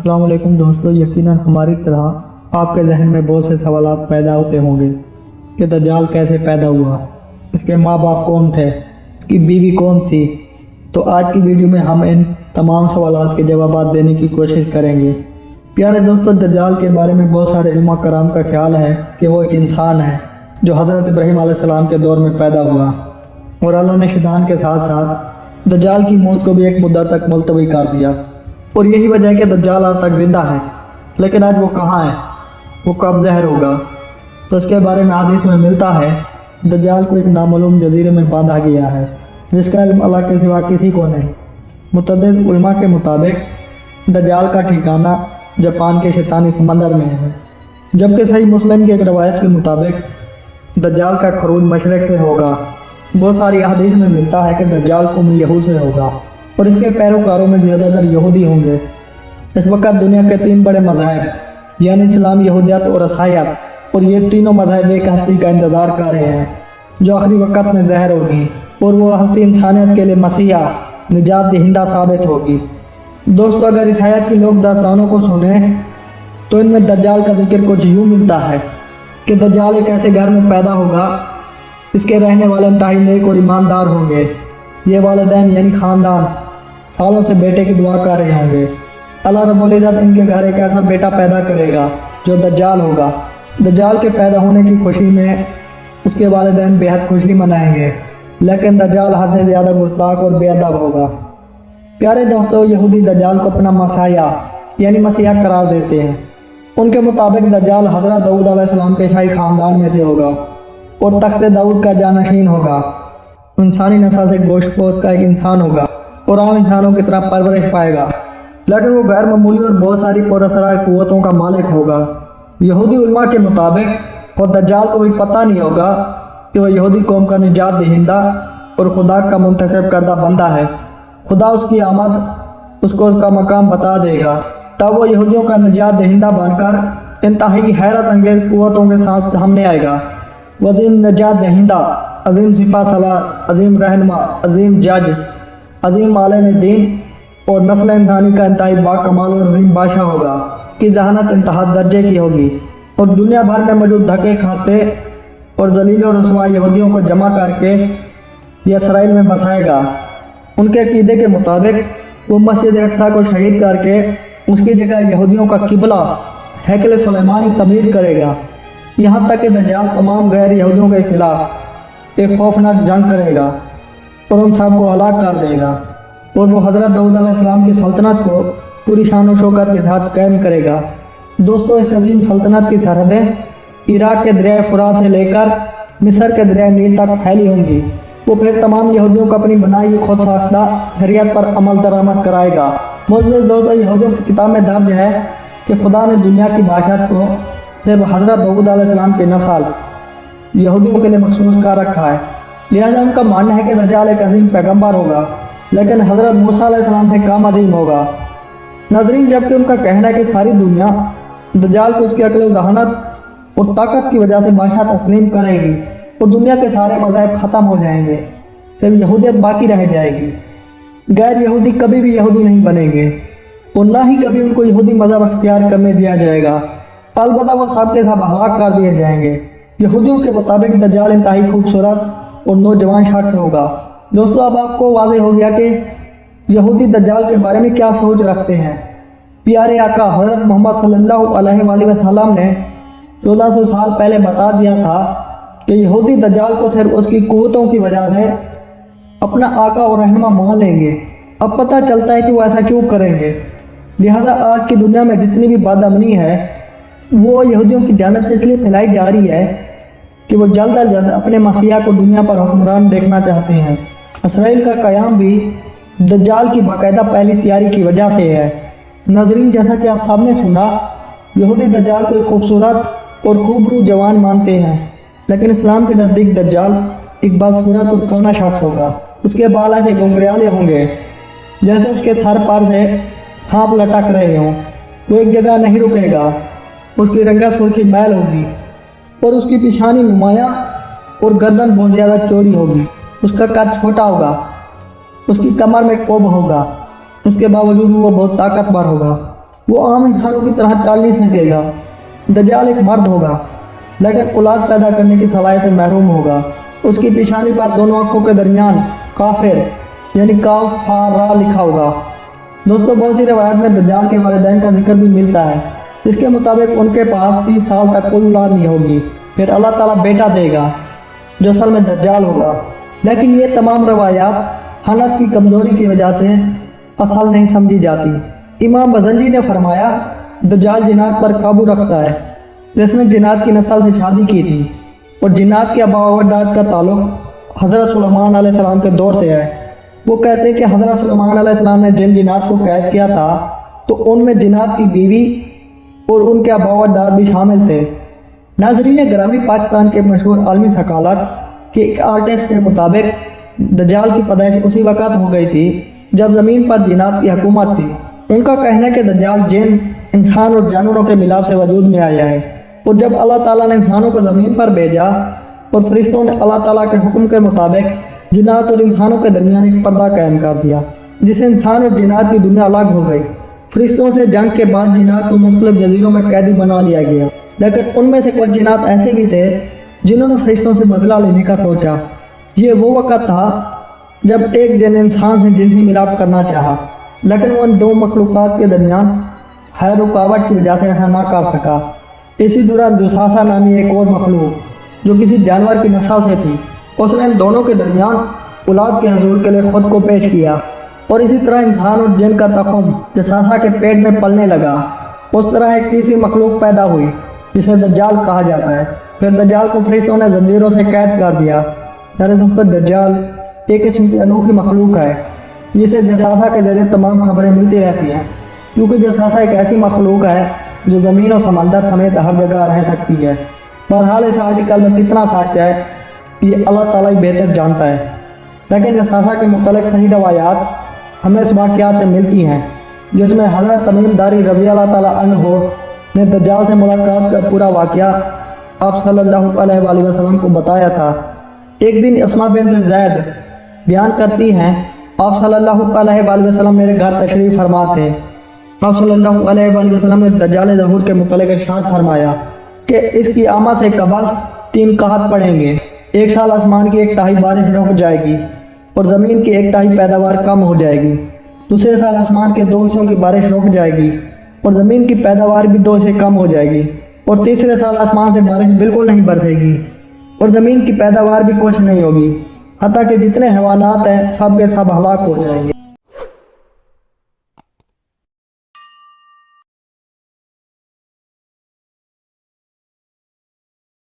अस्सलाम वालेकुम दोस्तों। यकीनन हमारी तरह आपके जहन में बहुत से सवाल पैदा होते होंगे कि दज्जाल कैसे पैदा हुआ, इसके माँ बाप कौन थे, इसकी बीवी कौन थी। तो आज की वीडियो में हम इन तमाम सवालों के जवाब देने की कोशिश करेंगे। प्यारे दोस्तों, दज्जाल के बारे में बहुत सारे इल्मा कराम का ख्याल है कि वो एक इंसान है जो हज़रत इब्राहीम अलैहिस्सलाम के दौर में पैदा हुआ और अल्लाह ने शैतान के साथ साथ दज्जाल की मौत को भी एक मुद्दत तक मुलतवी कर दिया। और यही वजह है कि दज्जाल आज तक जिंदा है, लेकिन आज वो कहाँ है, वो कब ज़हर होगा। तो इसके बारे में हदीस में मिलता है दज्जाल को एक नामालूम जजीरे में बांधा गया है जिसका इल्म अल्लाह के सिवा किसी को नहीं। मुतअद्दिद उलमा के मुताबिक दज्जाल का ठिकाना जापान के शैतानी समंदर में है, जबकि सही मुस्लिम की एक रवायत के मुताबिक दज्जाल का खरूज मशरक से होगा। बहुत सारी हदीस में मिलता है कि दज्जाल उम्र यहूद से होगा और इसके पैरोकारों में ज़्यादातर यहूदी होंगे। इस वक्त दुनिया के 3 बड़े मज़हब यानी इस्लाम, यहूदियत और ईसाईयत, और ये तीनों मज़हब एक हस्ती का इंतज़ार कर रहे हैं जो आखिरी वक्त में ज़हर होगी और वो हस्ती इंसानियत के लिए मसीहा निजात दहिंदा साबित होगी। दोस्तों, अगर ईसाईयत की लोग दास्तानों को सुने तो इनमें दज्जाल का जिक्र कुछ यूँ मिलता है कि दज्जाल एक ऐसे घर में पैदा होगा इसके रहने वाले इंतहाई नेक और ईमानदार होंगे। ये वालिदैन यानी ख़ानदान सालों से बेटे की दुआ कर रहे होंगे। अल्लाह रब्बुल इज़्ज़त इनके घर एक ऐसा बेटा पैदा करेगा जो दज्जाल होगा। दज्जाल के पैदा होने की खुशी में उसके वालिदैन बेहद खुशी मनाएंगे, लेकिन दज्जाल हद से ज़्यादा गुस्ताख और बेअदब होगा। प्यारे दोस्तों, यहूदी दज्जाल को अपना मसाया यानी मसीहा करार देते हैं। उनके मुताबिक दज्जाल हज़रत दाऊद अलैहिस्सलाम के शाही ख़ानदान में से होगा और तख्त दाऊद का जानशीन होगा। इंसानी नस्ल से गोश्तपोश का एक इंसान होगा और आम इंसानों की तरह परवरिश पाएगा, लेकिन वो गैर मामूली और बहुत सारी पुरअसरार कुव्वतों का मालिक होगा। यहूदी उलमा के मुताबिक और दज्जाल को भी पता नहीं होगा कि वह यहूदी कौम का निजात दहिंदा और खुदा का मुंतखब करदा बंदा है। खुदा उसकी आमद उसको उसका मकाम बता देगा, तब वो यहूदियों का निजात दहिंदा बनकर इंतहाई हैरत अंगेज कुव्वतों के साथ सामने आएगा। वज़ीम निजात दहिंदा, अजीम सिपा सलाह, अजीम रहनुमा, अजीम जज, अजीम आलिम दीन और नस्ल इंसानी का इंतहाई बाकमाल और अजीम बादशाह होगा कि जहानत इंतहा दर्जे की होगी और दुनिया भर में मौजूद धक्के खाते और जलील और रसवा यहूदियों को जमा करके यह इसराइल में बसाएगा। उनके अकीदे के मुताबिक वो मस्जिद अक्सा को शहीद करके उसकी जगह यहूदियों का किबला हैकल सुलेमानी तमीर करेगा। यहाँ तक कि दज्जाल तमाम गैर यहूदियों के खिलाफ एक खौफनाक जंग करेगा और उन सब को हलाक कर देगा और वो हज़रत दाऊद अलैहिस्सलाम की सल्तनत को पूरी शान और शौकत के साथ कायम करेगा। दोस्तों, इस अजीम सल्तनत की सरहदें इराक के दरिया फुरात से लेकर मिस्र के दरिया नील तक फैली होंगी। वो फिर तमाम यहूदियों को अपनी बनाई हुई खुद साख्ता शरीयत पर अमल दरामद कराएगा। मोअज़्ज़िज़ दोस्तों, यहूदियों की किताब में दर्ज है कि खुदा ने दुनिया की बादशाहत को सिर्फ हज़रत दाऊद अलैहिस्सलाम के नस्ल यहूदियों के लिए मखसूस कर रखा है। लिहाजा उनका मानना है कि दज्जाल एक अजीम पैगम्बर होगा, लेकिन हज़रत मूसा अलैहिस्सलाम से कम अजीम होगा। नाज़रीन, जबकि उनका कहना है कि सारी दुनिया दज्जाल को उसकी अक्ल, जहानत और ताकत की वजह से बादशाह तस्लीम करेगी और दुनिया के सारे मज़ाहिब ख़त्म हो जाएंगे, सिर्फ यहूदियत बाकी रह जाएगी। गैर यहूदी कभी भी यहूदी नहीं बनेंगे और ना ही कभी उनको यहूदी मज़हब अख्तियार करने दिया जाएगा। अलबत्ता वो सब के सब हलाक कर दिए जाएंगे। यहूदियों के मुताबिक दज्जाल इंतहाई खूबसूरत और नौजवान शख्स होगा। दोस्तों, अब आपको वाज़ेह हो गया कि यहूदी दज्जाल के बारे में क्या सोच रखते हैं। प्यारे आका हज़रत मोहम्मद सल्लल्लाहु अलैहि वसल्लम ने 1400 साल पहले बता दिया था कि यहूदी दज्जाल को सिर्फ उसकी कुव्वतों की वजह से अपना आका और रहनुमा मान लेंगे। अब पता चलता है कि वो ऐसा क्यों करेंगे। लिहाजा आज की दुनिया में जितनी भी बदअमनी है वो यहूदियों की जानिब से इसलिए फैलाई जा रही है कि वो जल्द अज जल्द अपने मसीहा को दुनिया पर हुक्मरान देखना चाहते हैं। इसराइल का क़याम भी दज्जाल की बाकायदा पहली तैयारी की वजह से है। नाज़रीन, जैसा कि आप सबने सुना, यहूदी दज्जाल को एक खूबसूरत और खूबरू जवान मानते हैं, लेकिन इस्लाम के नज़दीक दज्जाल एक बदसूरत और कौना शख्स होगा। उसके बाल ऐसे घुंघराले होंगे जैसे उसके सर पर से सांप लटक रहे हों। वो एक जगह नहीं रुकेगा। उसकी रंगा सुर्खी मैल होगी और उसकी पेशानी नुमाया और गर्दन बहुत ज़्यादा चौड़ी होगी। उसका कद छोटा होगा, उसकी कमर में कोब होगा, उसके बावजूद वो बहुत ताकतवर होगा وہ عام انسانوں کی طرح چال نہیں سکے گا۔ دجال ایک مرد ہوگا لیکن اولاد پیدا کرنے کی صلاحیت سے محروم ہوگا۔ اس کی پیشانی پر دونوں آنکھوں کے درمیان کافر یعنی کاف فا را لکھا ہوگا۔ دوستو بہت سی روایات میں دجال کے والدین کا ذکر بھی ملتا ہے، جس کے مطابق ان کے پاس 30 سال تک کوئی اولاد نہیں ہوگی، پھر اللہ تعالیٰ بیٹا دے گا جو اصل میں دجال ہوگا۔ لیکن یہ تمام روایات حنت کی کمزوری کی وجہ سے اصل نہیں سمجھی جاتی۔ امام بزنجی نے فرمایا دجال جنات پر قابو رکھتا ہے، جس نے جنات کی نسل سے شادی کی تھی، اور جنات کے آباء و اجداد کا تعلق حضرت سلیمان علیہ السلام کے دور سے ہے۔ وہ کہتے ہیں کہ حضرت سلیمان علیہ السلام نے جن جنات کو قید کیا تھا تو ان میں جنات کی بیوی اور ان کے آباء و اجداد بھی شامل تھے۔ ناظرین گرامی، پاکستان کے مشہور عالمی ثقافت کے ایک آرٹسٹ کے مطابق دجال کی پیدائش اسی وقت ہو گئی تھی جب زمین پر جنات کی حکومت تھی۔ ان کا کہنا ہے کہ دجال جن، انسان اور جانوروں کے ملاپ سے وجود میں آیا ہے، اور جب اللہ تعالیٰ نے انسانوں کو زمین پر بھیجا اور فرشتوں نے اللہ تعالیٰ کے حکم کے مطابق جنات اور انسانوں کے درمیان ایک پردہ قائم کر دیا، جس سے انسان اور جنات کی دنیا الگ ہو گئی۔ فرشتوں سے جنگ کے بعد جنات کو مختلف جزیروں میں قیدی بنا لیا گیا، لیکن ان میں سے کچھ جنات ایسے بھی تھے جنہوں نے فرشتوں سے بدلہ لینے کا سوچا۔ یہ وہ وقت تھا جب ایک جن انسان سے جنسی ملاپ کرنا چاہا، لیکن وہ ان دو مخلوقات کے درمیان ہے رکاوٹ کی وجہ سے ایسا نہ کر سکا۔ اسی دوران جساسا نامی ایک اور مخلوق جو کسی جانور کی نسل سے تھی، اس نے ان دونوں کے درمیان اولاد کے حصول کے لیے خود کو پیش کیا، اور اسی طرح انسان اور جن کا تخم جساسا کے پیٹ میں پلنے لگا۔ اس طرح ایک تیسری مخلوق پیدا ہوئی جسے دجال کہا جاتا ہے۔ پھر دجال کو فرشتوں نے زنجیروں سے قید کر دیا۔ یعنی دوستو دجال ایک قسم کی انوکھی مخلوق ہے جسے جساسا کے ذریعے تمام خبریں ملتی رہتی ہیں، کیونکہ جساسا ایک ایسی مخلوق ہے جو زمین و سمندر سمیت ہر جگہ رہ سکتی ہے۔ بہرحال اس آرٹیکل میں کتنا سچ ہے یہ اللہ تعالیٰ ہی بہتر جانتا ہے، لیکن جساسا کے متعلق صحیح روایات ہمیں اس واقعات سے ملتی ہیں، جس میں حضرت تمیم داری رضی اللہ تعالیٰ عنہ نے دجال سے ملاقات کا پورا واقعہ آپ صلی اللہ علیہ وآلہ وسلم کو بتایا تھا۔ ایک دن اسماء بنت زید بیان کرتی ہیں، آپ صلی اللہ علیہ وآلہ وسلم میرے گھر تشریف فرما تھے۔ آپ صلی اللہ علیہ وآلہ وسلم نے دجال ظہور کے متعلق ارشاد فرمایا کہ اس کی آمد سے قبل 3 قحط پڑیں گے۔ 1 سال آسمان کی 1/3 بارش رک جائے گی اور زمین کی 1/3 پیداوار کم ہو جائے گی۔ دوسرے سال آسمان کے 2 حصوں کی بارش رک جائے گی اور زمین کی پیداوار بھی 2 سے کم ہو جائے گی، اور تیسرے سال آسمان سے بارش بالکل نہیں برسے گی اور زمین کی پیداوار بھی کچھ نہیں ہوگی، حتیٰ کہ جتنے حیوانات ہیں سب کے سب ہلاک ہو جائیں گے۔